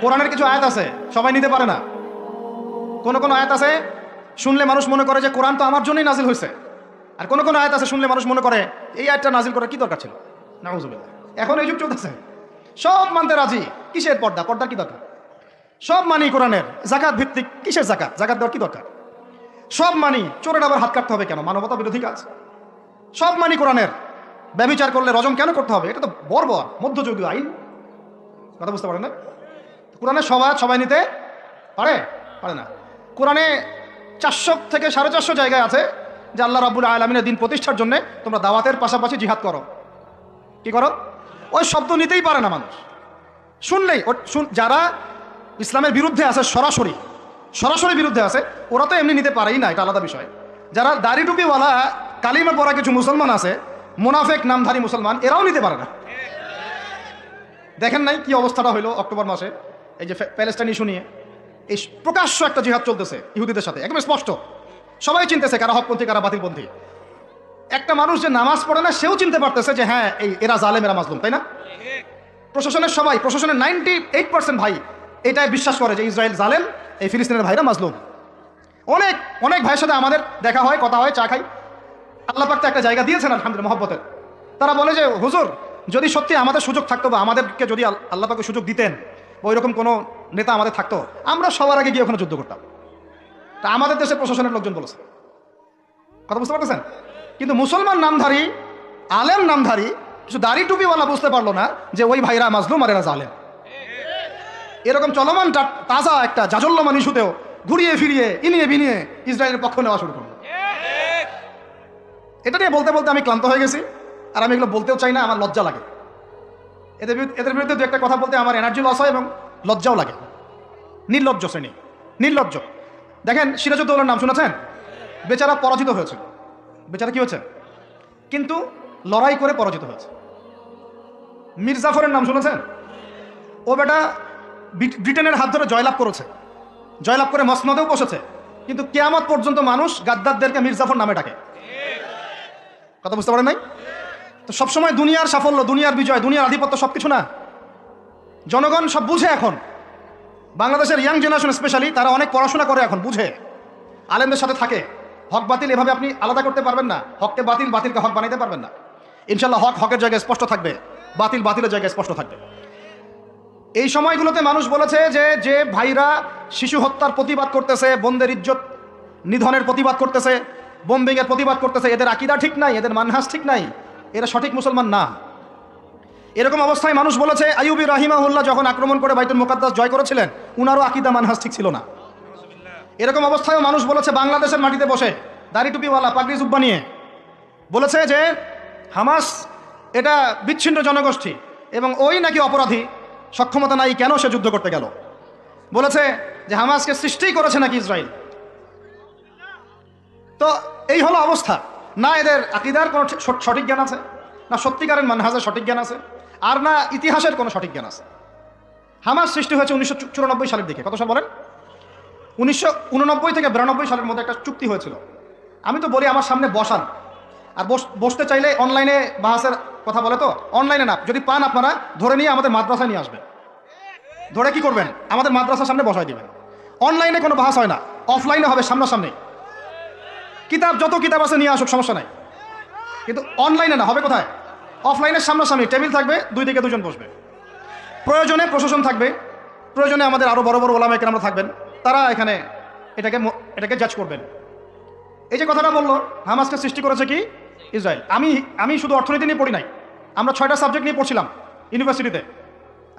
কোরআনের কিছু আয়াত আছে সবাই নিতে পারে না। কোন কোন আয়াত আছে শুনলে মানুষ মনে করে যে কোরআন তো আমার জন্যই নাজিল হয়েছে, আর কোন কোন আয়াত আছে শুনলে মানুষ মনে করে এই আয়াতটা নাজিল করার কি দরকার ছিল। নাউজুবিল্লাহ। এখন এই যুগ চলতেছে, সব মানতে রাজি। কিসের পর্দা? পর্দার কি দরকার? সব মানি কোরআনের। জাকাত ভিত্তিক, কিসের জাকাত? জাকাত দেওয়ার কি দরকার? সব মানি। চোরের আবার হাত কাটতে হবে কেন? মানবতা বিরোধী কাজ। সব মানি কোরআনের। ব্যভিচার করলে রজম কেন করতে হবে? এটা তো বর্বর মধ্যযুগীয় আইন। কথা বুঝতে পারেন না? কোরআনের সবাই নিতে পারে পারে না। কোরআনে 400 থেকে 450 জায়গায় আছে যে আল্লাহ রাব্বুল আলামিনের দিন প্রতিষ্ঠার জন্য তোমরা দাওয়াতের পাশাপাশি জিহাদ করো। কি করো? ওই শব্দ নিতেই পারে না মানুষ। শুনলেই যারা ইসলামের বিরুদ্ধে আছে, সরাসরি বিরুদ্ধে আছে, ওরা তো এমনি নিতে পারেই না, এটা আলাদা বিষয়। যারা দাড়ি টুপিওয়ালা কালিমা পড়া কিছু মুসলমান আছে, মুনাফেক নামধারী মুসলমান, এরাও নিতে পারে না। দেখেন নাই কি অবস্থাটা হইলো অক্টোবর মাসে, এই যে প্যালেস্টাইন ইস্যু নিয়ে এই প্রকাশ্য একটা জিহাদ চলতেছে ইহুদিদের সাথে, একদম স্পষ্ট। সবাই চিনতেছে কারা হকপন্থী কারা বাতিলপন্থী। একটা মানুষ যে নামাজ পড়ে না সেও চিনতে পারতেছে যে হ্যাঁ এরা জালেম, এরা মাজলুম, তাই না? প্রশাসনের 98% ভাই এটাই বিশ্বাস করে যে ইসরায়েল জালেম, এই ফিলিস্তিনের ভাইরা মাজলুম। অনেক ভাইয়ের সাথে আমাদের দেখা হয়, কথা হয়, চা খাই। আল্লাহ পাক তো একটা জায়গা দিয়েছেন আলহামদুলিল্লাহ মহব্বতের। তারা বলে যে হুজুর, যদি সত্যি আমাদের সুযোগ থাকতো বা আমাদেরকে যদি আল্লাহ পাকে সুযোগ দিতেন, ওই রকম কোনো নেতা আমাদের থাকতো, আমরা সবার আগে গিয়ে ওখানে যুদ্ধ করতাম। তা আমাদের দেশের প্রশাসনের লোকজন বলেছে। কথা বুঝতে পারতেছেন? কিন্তু মুসলমান নামধারী, আলেম নামধারী, কিছু দাড়ি টুপিওয়ালা বুঝতে পারলো না যে ওই ভাইরা মাজলুম আর এরা জালেম। এরকম চলমান তাজা একটা জাজল্যমান ইস্যুতেও ঘুরিয়ে ফিরিয়ে ইনিয়ে বিনিয়ে ইসরায়েলের পক্ষ নেওয়া শুরু করলো। এটা নিয়ে বলতে বলতে আমি ক্লান্ত হয়ে গেছি, আর আমি এগুলো বলতেও চাই না, আমার লজ্জা লাগে। এদের বিরুদ্ধে দু একটা কথা বলতে আমার এনার্জি লস হয় এবং লজ্জাও লাগে। নির্লজ্জ শ্রেণী, নির্লজ্জ। দেখেন সিরাজউদ্দৌলার নাম শুনেছেন? বেচারা পরাজিত হয়েছে। বেচারা কি হয়েছে? কিন্তু লড়াই করে পরাজিত হয়েছে। মীর জাফরের নাম শুনেছেন? ও বেটা ব্রিটেনের হাত ধরে জয়লাভ করেছে, জয়লাভ করে মসনদেও বসেছে, কিন্তু কিয়ামত পর্যন্ত মানুষ গাদ্দারদেরকে মীর জাফর নামে ডাকে। কথা বুঝতে পারেন নাই? তো সবসময় দুনিয়ার সাফল্য, দুনিয়ার বিজয়, দুনিয়ার আধিপত্য সবকিছু না। জনগণ সব বুঝে এখন। বাংলাদেশের ইয়াং জেনারেশন স্পেশালি, তারা অনেক পড়াশোনা করে এখন, বুঝে, আলেমদের সাথে থাকে। হক বাতিল এভাবে আপনি আলাদা করতে পারবেন না। হককে বাতিল, বাতিলকে হক বানাইতে পারবেন না। ইনশাল্লাহ হক হকের জায়গায় স্পষ্ট থাকবে, বাতিল বাতিলের জায়গায় স্পষ্ট থাকবে। এই সময়গুলোতে মানুষ বলেছে যে ভাইরা শিশু হত্যার প্রতিবাদ করতেছে, বোনদের ইজ্জত নিধনের প্রতিবাদ করতেছে, বোম্বিংয়ের প্রতিবাদ করতেছে, এদের আকীদা ঠিক নাই, এদের মানহাজ ঠিক নাই, এরা সঠিক মুসলমান না। এরকম অবস্থায় মানুষ বলেছে আইয়ুবী রাহিমাহুল্লাহ যখন আক্রমণ করে বাইতুল মুকাদ্দাস জয় করেছিলেন, উনারও আকীদা মানহাজ ঠিক ছিল না। এরকম অবস্থায়ও মানুষ বলেছে বাংলাদেশের মাটিতে বসে দাড়ি টুপিওয়ালা পাগড়ি জুব্বা নিয়ে বলেছে যে হামাস এটা বিচ্ছিন্ন জনগোষ্ঠী এবং ওই নাকি অপরাধী, সক্ষমতা নাই, কেন সে যুদ্ধ করতে গেল। বলেছে যে হামাসকে সৃষ্টি করেছে নাকি ইসরায়েল। তো এই হলো অবস্থা। না এদের আকীদার কোনো সঠিক জ্ঞান আছে, না সত্যিকারের মানহাজের সঠিক জ্ঞান আছে, আর না ইতিহাসের কোনো সঠিক জ্ঞান আছে। হামাস সৃষ্টি হয়েছে 1994 সালের দিকে। কত সাল বলেন? 1989 থেকে 92 সালের মধ্যে একটা চুক্তি হয়েছিল। আমি তো বলি আমার সামনে বসান, আর বসতে চাইলে অনলাইনে বাহাসের কথা বলে, তো অনলাইনে না, যদি পান আপনারা ধরে নিয়ে আমাদের মাদ্রাসায় নিয়ে আসবেন। ধরে কি করবেন? আমাদের মাদ্রাসার সামনে বসাই দিবেন। অনলাইনে কোনো বাহাস হয় না, অফলাইনে হবে, সামনাসামনি। কিতাব যত কিতাব আছে নিয়ে আসুক, সমস্যা নাই, কিন্তু অনলাইনে না। হবে কোথায়? অফলাইনের সামনাসামনি, টেবিল থাকবে, দুই দিকে দুজন বসবে। প্রয়োজনে প্রশাসন থাকবে, প্রয়োজনে আমাদের আরো বড় বড় ওলামায়ে কেরামরা থাকবেন, তারা এখানে এটাকে জাজ করবেন। এই যে কথাটা বললো হামাসকে সৃষ্টি করেছে কি ইসরায়েল। আমি শুধু অর্থনীতি নিয়ে পড়ি নাই, আমরা 6টা সাবজেক্ট নিয়ে পড়ছিলাম ইউনিভার্সিটিতে।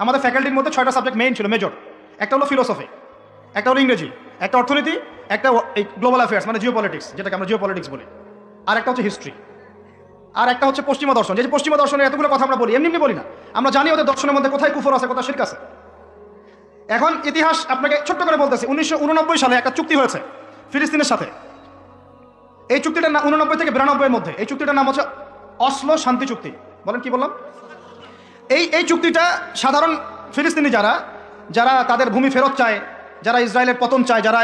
আমাদের ফ্যাকাল্টির মধ্যে 6টা সাবজেক্ট মেইন ছিল, মেজর। একটা হলো ফিলোসফি, একটা হলো ইংরেজি, একটা অর্থনীতি, একটা এই গ্লোবাল অ্যাফেয়ার্স মানে জিও পলিটিক্স, যেটাকে আমরা জিও পলিটিক্স বলি, আর একটা হচ্ছে হিস্ট্রি, আর একটা হচ্ছে পশ্চিমা দর্শন। যে পশ্চিমা দর্শনের এতগুলো কথা আমরা বলি, এমনি বলি না, আমরা জানি ওদের দর্শনের মধ্যে কোথায় কুফর আছে, কোথায় শিরক আছে। এখন ইতিহাস আপনাকে ছোট্ট করে বলতেছি। 1989 সালে একটা চুক্তি হয়েছে ফিলিস্তিনের সাথে। এই চুক্তিটার নাম 89 থেকে 92 এর মধ্যে, এই চুক্তিটার নাম হচ্ছে অসলো শান্তি চুক্তি। বলেন কি বললাম? এই চুক্তিটা সাধারণ ফিলিস্তিনি যারা তাদের ভূমি ফেরত চায়, যারা ইসরায়েলের পতন চায়, যারা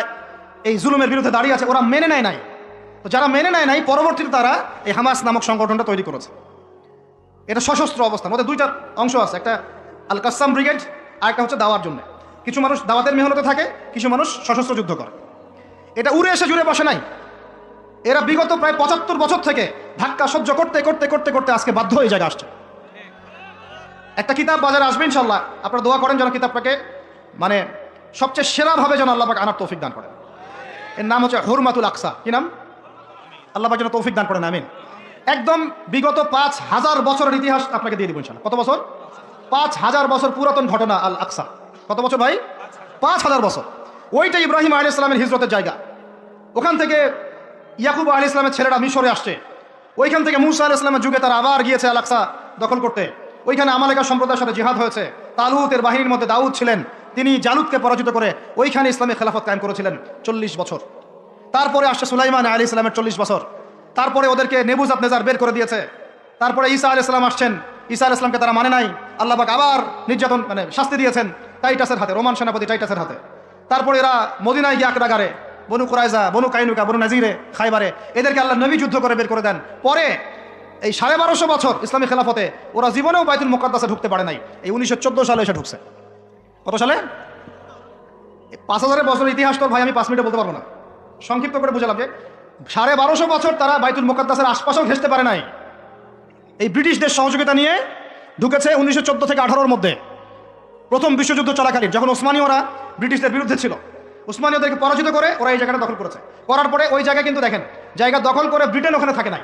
এই জুলুমের বিরুদ্ধে দাঁড়িয়ে আছে, ওরা মেনে নেয় নাই। তো যারা মেনে নেয় নাই, পরবর্তীতে তারা এই হামাস নামক সংগঠনটা তৈরি করেছে। এটা সশস্ত্র অবস্থান, ওদের দুইটা অংশ আছে, একটা আল কাসাম ব্রিগেড আর একটা হচ্ছে দাওয়ার জন্য। কিছু মানুষ দাওয়াতের মেহনতে থাকে, কিছু মানুষ সশস্ত্র যুদ্ধ করে। এটা উড়ে এসে জুড়ে বসে নাই। এরা বিগত প্রায় 75 বছর থেকে ধাক্কা সহ্য করতে করতে করতে করতে আজকে বাধ্য হয়ে জায়গা আসছে। একটা কিতাব বাজারে আসবে ইনশাল্লাহ, আপনারা দোয়া করেন যেন কিতাবটাকে মানে সবচেয়ে সেরাভাবে যেন আল্লাহ পাক আনার তৌফিক দান করেন। এর নাম হচ্ছে হুরমাতুল আকসা। কি নাম? আল্লাহ পাক যেন তৌফিক দান করেন, আমিন। একদম বিগত 5000 বছরের ইতিহাস আপনাকে দিয়ে দিব ইনশাল্লাহ। কত বছর? 5000 বছর পুরাতন ঘটনা আল আকসা। কত বছর ভাই? 5000 বছর। ওইটা ইব্রাহিম আলাইহিস সালামের হিজরতের জায়গা। ওখান থেকে ইয়াকুব আলাইহিস সালামের ছেলেরা মিশরে আসছে। ওইখান থেকে মুসা আলাইহিস সালামের যুগে তারা আবার গিয়েছে আল আকসা দখল করতে। ওইখানে আমালেকা সম্প্রদায়ের সাথে জিহাদ হয়েছে। তালুতের বাহিনীর মধ্যে দাউদ ছিলেন, তিনি জালুতকে পরাজিত করে ওইখানে ইসলামী খেলাফত কায়েম করেছিলেন 40 বছর। তারপরে আসছে সুলাইমান আলাইহিস সালামের 40 বছর। তারপরে ওদেরকে নেবুজাদনেজার বের করে দিয়েছে। তারপরে ঈসা আলাইহিস সালাম আসছেন, ঈসা আলাইহিস সালামকে তারা মানে নাই। আল্লাহ পাক আবার নির্যাতন মানে শাস্তি দিয়েছেন টাইটাসের হাতে, রোমান সেনাপতি টাইটাসের হাতে। তারপরে এরা মদিনায় গিয়ে আকড়াগারে বনু কুরাইজা, বনু কাইনুকা, বনু নাজিরে, খাইবারে এদেরকে আল্লাহ নবী যুদ্ধ করে বের করে দেন। পরে এই 1250 বছর ইসলামী খেলাফতে ওরা জীবনেও বাইতুল মুকাদ্দাসে ঢুকতে পারে নাই। এই 1914 সালে এসে ঢুকছে। কত সালে? 5000 বছরের ইতিহাস তো ভাই আমি 5 মিনিটে বলতে পারবো না, সংক্ষিপ্ত করে বুঝালাম যে 1250 বছর তারা বাইতুল মুকাদ্দাসের আশপাশেও ঘেঁষতে পারে নাই। এই ব্রিটিশদের সহযোগিতা নিয়ে ঢুকেছে 1914 থেকে 18-র মধ্যে, প্রথম বিশ্বযুদ্ধ চলাকালীন, যখন ওসমানীয়রা ব্রিটিশদের বিরুদ্ধে ছিল। উসমানীয়দেরকে পরাজিত করে ওরা এই জায়গাটা দখল করেছে। করার পরে ওই জায়গায় কিন্তু দেখেন জায়গা দখল করে ব্রিটেন ওখানে থাকে নাই,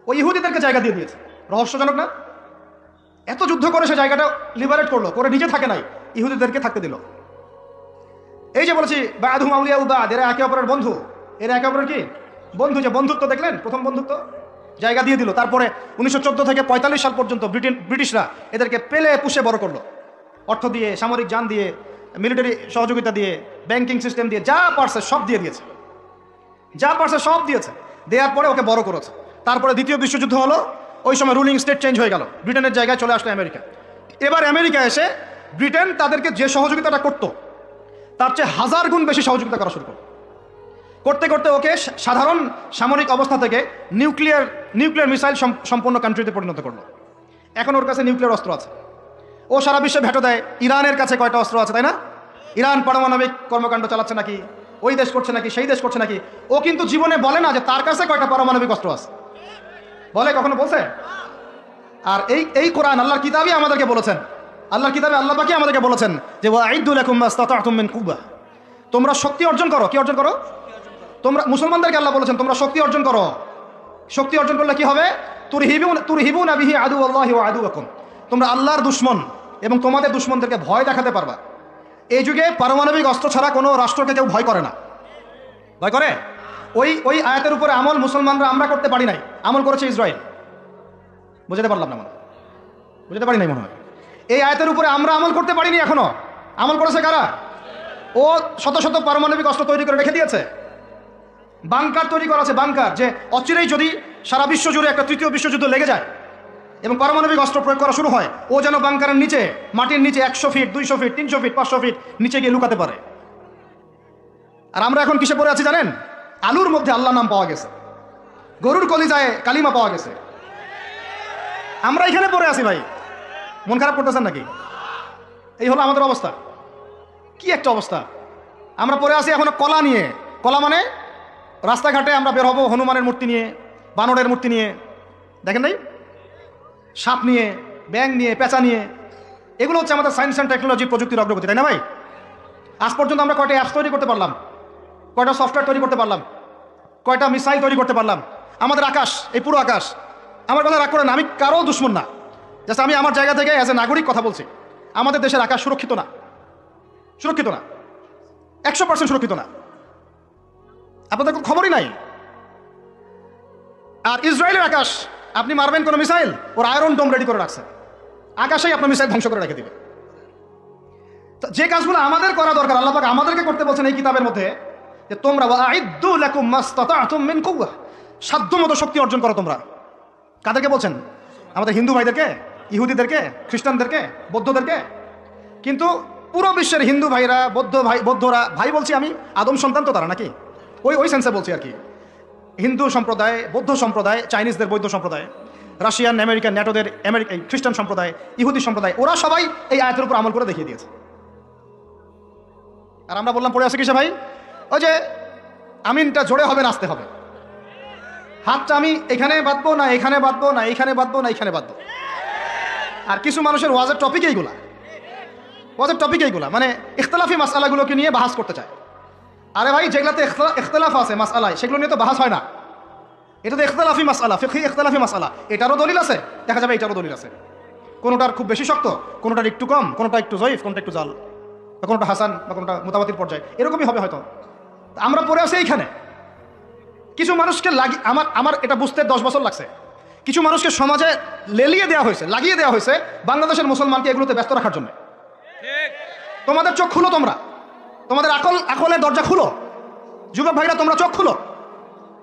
ওই ইহুদিদেরকে জায়গা দিয়ে দিয়েছে। রহস্যজনক না? এত যুদ্ধ করে সে জায়গাটা লিবারেট করলো, করে নিজে থাকে নাই, ইহুদিদেরকে থাকতে দিল। এই যে বলেছি বাদহুম আউলিয়াউ বাদ, এরা একে অপরের বন্ধু। এরা একে অপরের কি বন্ধু? যে বন্ধুত্ব দেখলেন, প্রথম বন্ধুত্ব, জায়গা দিয়ে দিল। তারপরে 1914 থেকে 45 সাল পর্যন্ত ব্রিটিশরা এদেরকে পেলে পুষে বড় করলো, অর্থ দিয়ে, সামরিক যান দিয়ে, মিলিটারি সহযোগিতা দিয়ে, ব্যাংকিং সিস্টেম দিয়ে, যা পারছে সব দিয়ে দিয়েছে, যা পারছে সব দিয়েছে। দেওয়ার পরে ওকে বড় করেছে। তারপরে দ্বিতীয় বিশ্বযুদ্ধ হলো, ওই সময় রুলিং স্টেট চেঞ্জ হয়ে গেল, ব্রিটেনের জায়গায় চলে আসলো আমেরিকা। এবার আমেরিকা এসে ব্রিটেন তাদেরকে যে সহযোগিতাটা করতো তার চেয়ে 1000 গুণ বেশি সহযোগিতা করা শুরু করলো। করতে করতে ওকে সাধারণ সামরিক অবস্থা থেকে নিউক্লিয়ার মিসাইল সম্পন্ন কান্ট্রিতে পরিণত করলো। এখন ওর কাছে নিউক্লিয়ার অস্ত্র আছে, ও সারা বিশ্বে ভেটো দেয়। ইরানের কাছে কয়টা অস্ত্র আছে, তাই না? ইরান পারমাণবিক কর্মকাণ্ড চালাচ্ছে নাকি, ওই দেশ করছে নাকি, সেই দেশ করছে নাকি। ও কিন্তু জীবনে বলে না যে তার কাছে কয়টা পারমাণবিক অস্ত্র আছে, বলে? কখনো বলছে? আর এই কোরআন আল্লাহর কিতাবই আমাদেরকে বলেছেন, আল্লাহর কিতাবে আল্লাহ পাকই আমাদেরকে বলেছেন যে ওয়াইদু লাকুম মাস্তাতাতুম মিন কুওয়া, তোমরা শক্তি অর্জন করো। কি অর্জন করো? তোমরা মুসলমানদেরকে আল্লাহ বলেছেন তোমরা শক্তি অর্জন করো। শক্তি অর্জন করলে কি হবে? তুরহিবুনা বিহি আদুওয়াল্লাহি ওয়া আদুওয়াকুম, তোমরা আল্লাহর দুশমন এবং তোমাদের দুশমনদেরকে ভয় দেখাতে পারবা। এই যুগে পারমাণবিক অস্ত্র ছাড়া কোনো রাষ্ট্রকে কেউ ভয় করে না। ভয় করে? ওই আয়াতের উপরে আমল মুসলমানরা আমরা করতে পারি নাই, আমল করেছে ইসরায়েল। বুঝতে পারলাম না, বুঝতে পারি নাই মনে হয়। এই আয়াতের উপরে আমরা আমল করতে পারিনি এখনো, আমল করেছে কারা? ও শত শত পারমাণবিক অস্ত্র তৈরি করে রেখে দিয়েছে। বাংকার তৈরি করা আছে, বাংকার, যে অচিরেই যদি সারা বিশ্ব জুড়ে একটা তৃতীয় বিশ্বযুদ্ধ লেগে যায় এবং পারমাণবিক অস্ত্র প্রয়োগ করা শুরু হয়, ও যেন বাংকারের নিচে, মাটির নিচে 100 ফিট, 200 ফিট, 300 ফিট, 500 ফিট নিচে গিয়ে লুকাতে পারে। আর আমরা এখন কিসে পড়ে আছি জানেন? আলুর মধ্যে আল্লাহ নাম পাওয়া গেছে, গরুর কলিজায় কালিমা পাওয়া গেছে। আমরা এখানে পড়ে আছি ভাই, মন খারাপ করতেছেন নাকি? এই হলো আমাদের অবস্থা। কি একটা অবস্থা! আমরা পড়ে আছি এখনো কলা নিয়ে। কলা মানে রাস্তাঘাটে আমরা বের হবো হনুমানের মূর্তি নিয়ে, বানরের মূর্তি নিয়ে, দেখেন নাই? সাপ নিয়ে, ব্যাং নিয়ে, পেঁচা নিয়ে। এগুলো হচ্ছে আমাদের সায়েন্স অ্যান্ড টেকনোলজি, প্রযুক্তির অগ্রগতি, তাই না ভাই? আজ পর্যন্ত আমরা কয়টা অ্যাপস তৈরি করতে পারলাম, কয়টা সফটওয়্যার তৈরি করতে পারলাম, কয়টা মিসাইল তৈরি করতে পারলাম। আমাদের আকাশ, এই পুরো আকাশ, আমার কথা রাগ করেন, আমি কারো দুশ্মন না, জাস্ট আমি আমার জায়গা থেকে অ্যাজ এ নাগরিক কথা বলছি। আমাদের দেশের আকাশ সুরক্ষিত না, সুরক্ষিত না, 100% সুরক্ষিত না। আপনাদের কোনো খবরই নাই। আর ইসরায়েলের আকাশ, আপনি মারবেন কোনো মিসাইল, ওর আয়রন ডোম রেডি করে রাখছে, আকাশেই আপনার মিসাইল ধ্বংস করে রেখে দিবে। যে কাজগুলো আমাদের করা দরকার, আল্লাহ পাক আমাদেরকে করতে বলছেন এই কিতাবের মধ্যে, যে তোমরা ওয়াইদু লাকুম মাস্তাতাতুম মিন কুওয়া, সাধ্যমতো শক্তি অর্জন করো তোমরা। কাদেরকে বলছেন? আমাদের হিন্দু ভাইদেরকে, ইহুদিদেরকে, খ্রিস্টানদেরকে, বৌদ্ধদেরকে। কিন্তু পুরো বিশ্বের হিন্দু ভাইরা, বৌদ্ধরা, ভাই বলছি আমি, আদম সন্তান তো তারা নাকি, ওই সেন্সে বলছি আর কি। হিন্দু সম্প্রদায়, বৌদ্ধ সম্প্রদায়, চাইনিজদের বৌদ্ধ সম্প্রদায়, রাশিয়ান আমেরিকান ন্যাটোদের খ্রিস্টান সম্প্রদায়, ইহুদি সম্প্রদায়, ওরা সবাই এই আয়াতের উপর আমল করে দেখিয়ে দিয়েছে। আর আমরা বললাম পড়ে আছে কিসে ভাই? ওই যে আমিনটা জোরে হবে না আসতে হবে, হাতটা আমি এখানে বাঁধবো না এখানে বাঁধবো না এখানে বাঁধবো না এখানে বাঁধবো। আর কিছু মানুষের ওয়াজের টপিক এইগুলা, ওয়াজের টপিক এইগুলা, মানে ইখতলাফি মাসআলাগুলোকে নিয়ে বাহাস করতে চায়। আরে ভাই যেগুলাতে ইখতলাফ আছে মাসআলায় সেগুলো নিয়ে তো বাহাস হয় না। এটা তো ইখতলাফি মাসআলা, ফিকহি ইখতলাফি মাসআলা, এটারও দলিল আছে, দেখা যাবে এটারও দলিল আছে। কোনোটার খুব বেশি শক্ত, কোনোটার একটু কম, কোনোটা একটু জয়ীফ, কোনোটা একটু জাল, বা কোনোটা হাসান, বা কোনোটা মোতাবাতির পর্যায়ে, এরকমই হবে হয়তো। আমরা পড়ে আছি এইখানে। কিছু মানুষকে আমার এটা বুঝতে 10 বছর লাগছে। কিছু মানুষকে সমাজে লেলিয়ে দেওয়া হয়েছে, লাগিয়ে দেওয়া হয়েছে বাংলাদেশের মুসলমানকে এগুলোতে ব্যস্ত রাখার জন্য। তোমাদের চোখ খুলো, তোমরা তোমাদের আকলের দরজা খুলো, যুবক ভাইরা তোমরা চোখ খুলো,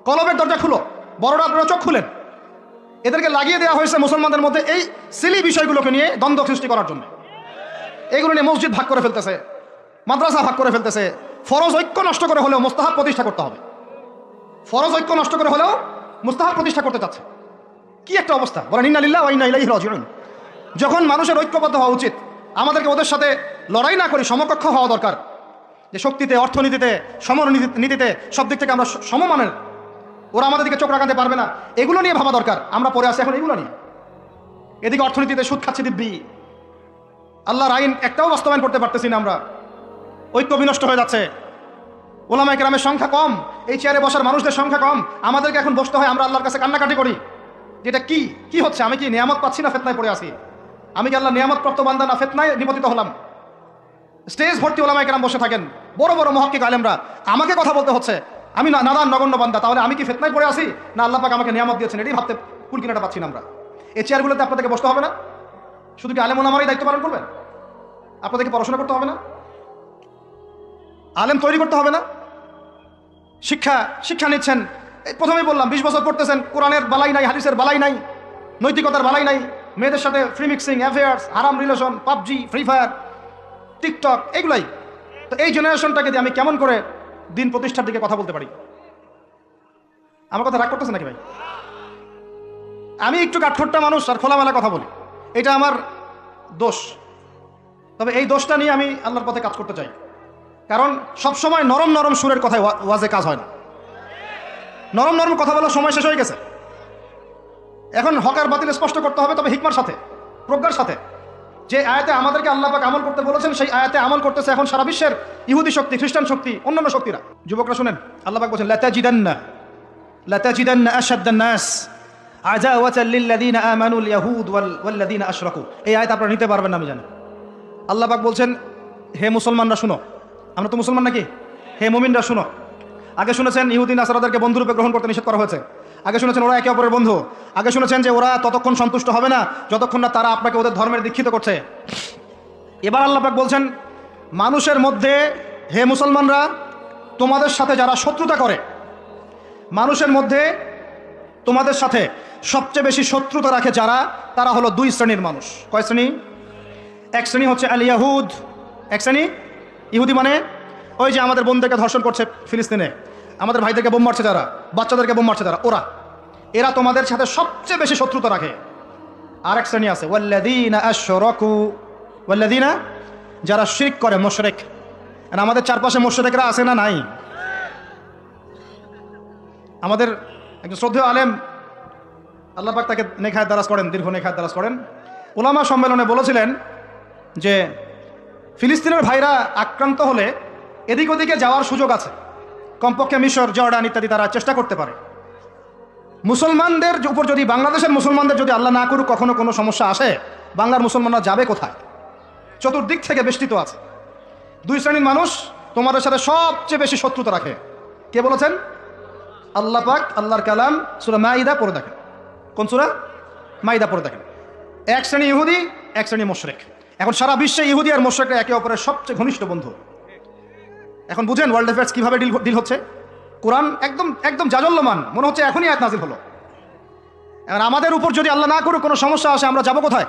কলবের দরজা খুলো, বড়রা আপনারা চোখ খুলেন। এদেরকে লাগিয়ে দেওয়া হয়েছে মুসলমানদের মধ্যে এই সিলি বিষয়গুলোকে নিয়ে দ্বন্দ্ব সৃষ্টি করার জন্য। এইগুলো নিয়ে মসজিদ ভাগ করে ফেলতেছে, মাদ্রাসা ভাগ করে ফেলতেছে। ফরজ ঐক্য নষ্ট করে হলেও মুস্তাহাব প্রতিষ্ঠা করতে হবে, ফরজ ঐক্য নষ্ট করে হলেও মুস্তাহাব প্রতিষ্ঠা করতে চাচ্ছে। কি একটা অবস্থা, বলেন ইন্না লিল্লাহি ওয়া ইন্না ইলাইহি রাজিউন। যখন মানুষের ঐক্যবদ্ধ হওয়া উচিত, আমাদেরকে ওদের সাথে লড়াই না করি সমকক্ষ হওয়া দরকার, যে শক্তিতে, অর্থনীতিতে, সমরনীতিতে সব দিক থেকে আমরা সমমানের, ওরা আমাদের দিকে চোখ রাখাতে পারবে না, এগুলো নিয়ে ভাবা দরকার। আমরা পড়ে আছি এখন এগুলো নিয়ে। এদিকে অর্থনীতিতে সুদ খাচ্ছি দিব্যি, আল্লাহর আইন একটাও বাস্তবায়ন করতে পারতেছি না আমরা, ঐক্য বিনষ্ট হয়ে যাচ্ছে। ওলামায়ে কেরামের সংখ্যা কম, এই চেয়ারে বসার মানুষদের সংখ্যা কম, আমাদেরকে এখন বসতে হয়, আমরা আল্লাহর কাছে কান্নাকাটি করি যেটা কি হচ্ছে, আমি কি নিয়ামত পাচ্ছি না ফিতনায় পড়ে আছি? আমি কি আল্লাহ নিয়ামত প্রাপ্ত বান্দা না ফিতনায় নিপতিত হলাম? স্টেজ ভর্তি ওলামায়ে কেরাম বসে থাকেন, বড় বড় মুহাক্কিক আলেমরা, আমাকে কথা বলতে হচ্ছে, আমি না নাদান নগণ্য বান্দা, তাহলে আমি কি ফিতনায় পড়ে আছি না আল্লাহ পাক আমাকে নিয়ামত দিয়েছেন? এটাই ভাবতে কুলকিনাটা পাচ্ছি না আমরা। এই চেয়ারগুলোতে আপনাদেরকে বসতে হবে না? শুধু কি আলেম ওলামারাই দায়িত্ব পালন করবেন? আপনাদেরকে পড়াশোনা করতে হবে না? আলেম তৈরি করতে হবে না? শিক্ষা নিচ্ছেন, প্রথমেই বললাম 20 বছর পড়তেছেন, কোরআনের বালাই নাই, হাদিসের বালাই নাই, নৈতিকতার বালাই নাই, মেয়েদের সাথে ফ্রি মিক্সিং, অ্যাফেয়ার্স, হারাম relation, PUBG, free fire, TikTok, এগুলাই। তো এই জেনারেশনটাকে দিয়ে আমি কেমন করে দিন প্রতিষ্ঠার দিকে কথা বলতে পারি? আমার কথা রাগ করতেছে নাকি ভাই? আমি একটু কাঠখোট্টা মানুষ আর খোলামেলা কথা বলি, এটা আমার দোষ। তবে এই দোষটা নিয়ে আমি আল্লাহর পথে কাজ করতে চাই, কারণ সবসময় নরম নরম সুরের কথায় ওয়াজে কাজ হয় না। নরম নরম কথা বলার সময় শেষ হয়ে গেছে। এখন হকার বাতিল স্পষ্ট করতে হবে, তবে হিকমার সাথে, প্রজ্ঞার সাথে। যে আয়াতে আমাদেরকে আল্লাহ পাক আমল করতে বলেছেন, সেই আয়াতে আমল করতেছে এখন সারা বিশ্বের ইহুদি শক্তি, খ্রিস্টান শক্তি, অন্যান্য শক্তিরা। যুবকরা শুনেন, আল্লাহ পাক বলেছেন লাতাজিদান্না আশাদ্দান নাস আদাওয়াতাল লিল্লাযিনা আমানুল ইয়াহুদ ওয়াল্লাযিনা আশরাকু। এই আয়াত আপনারা নিতে পারবেন না আমি জানি। আল্লাহ পাক বলছেন, হে মুসলমানরা শুনো, আমরা তো মুসলমান নাকি? হে মুমিনরা শুনো। আগে শুনেছেন ইহুদি নাসারাদেরকে বন্ধুরূপে গ্রহণ করতে নিষেধ করা হয়েছে। আগে শুনেছেন ওরা একে অপরের বন্ধু। আগে শুনেছেন যে ওরা ততক্ষণ সন্তুষ্ট হবে না যতক্ষণ না তারা আপনাকে ওদের ধর্মের দীক্ষিত করছে। এবার আল্লাহ পাক বলছেন, মানুষের মধ্যে, হে মুসলমানরা, তোমাদের সাথে যারা শত্রুতা করে, মানুষের মধ্যে তোমাদের সাথে সবচেয়ে বেশি শত্রুতা রাখে যারা, তারা হলো 2 শ্রেণীর মানুষ। কয় শ্রেণী? এক শ্রেণী হচ্ছে আল ইয়াহুদ, এক শ্রেণী ইহুদি, মানে ওই যে আমাদের বোনদেরকে ধর্ষণ করছে ফিলিস্তিনে, আমাদের ভাইদেরকে বোম মারছে যারা, বাচ্চাদেরকে বোম মারছে যারা, এরা তোমাদের সাথে সবচেয়ে বেশি শত্রুতা রাখে। আর এক শ্রেণী আছে ওয়াল্লাযীনা আশরাকু, ওয়াল্লাযীনা, যারা শিরক করে, মুশরিক। আর আমাদের চারপাশে মুশরিকরা আছে না নাই? আমাদের একজন শ্রদ্ধেয় আলেম, আল্লাহ পাক তাকে নেখায় দারাজ করেন, দীর্ঘ নেখায় দারাজ করেন, উলামা সম্মেলনে বলেছিলেন যে ফিলিস্তিনের ভাইরা আক্রান্ত হলে এদিক ওদিকে যাওয়ার সুযোগ আছে, কমপক্ষে মিশর, জর্ডান ইত্যাদি তারা চেষ্টা করতে পারে। মুসলমানদের উপর যদি, বাংলাদেশের মুসলমানদের যদি আল্লাহ না করুক কখনো কোনো সমস্যা আসে, বাংলার মুসলমানরা যাবে কোথায়? চতুর্দিক থেকে বেষ্টিত আছে। 2 শ্রেণীর মানুষ তোমাদের সাথে সবচেয়ে বেশি শত্রুতা রাখে। কে বলেছেন? আল্লাহ পাক, আল্লাহর কালাম, সূরা মাইদা পড়ে দেখেন। কোন সূরা? মাইদা পড়ে দেখেন। এক শ্রেণী ইহুদি, এক শ্রেণী মুশরিক। এখন সারা বিশ্বে ইহুদি আর মুশরিকরা একে অপরের সবচেয়ে ঘনিষ্ঠ বন্ধু। এখন বুঝেন ওয়ার্ল্ড অ্যাফেয়ার্স কিভাবে ডিল হচ্ছে। কোরআন একদম জাজল্যমান, মনে হচ্ছে এখনই আয়াত নাজিল হলো। এখন আমাদের উপর যদি আল্লাহ না করুক কোনো সমস্যা আসে, আমরা যাবো কোথায়?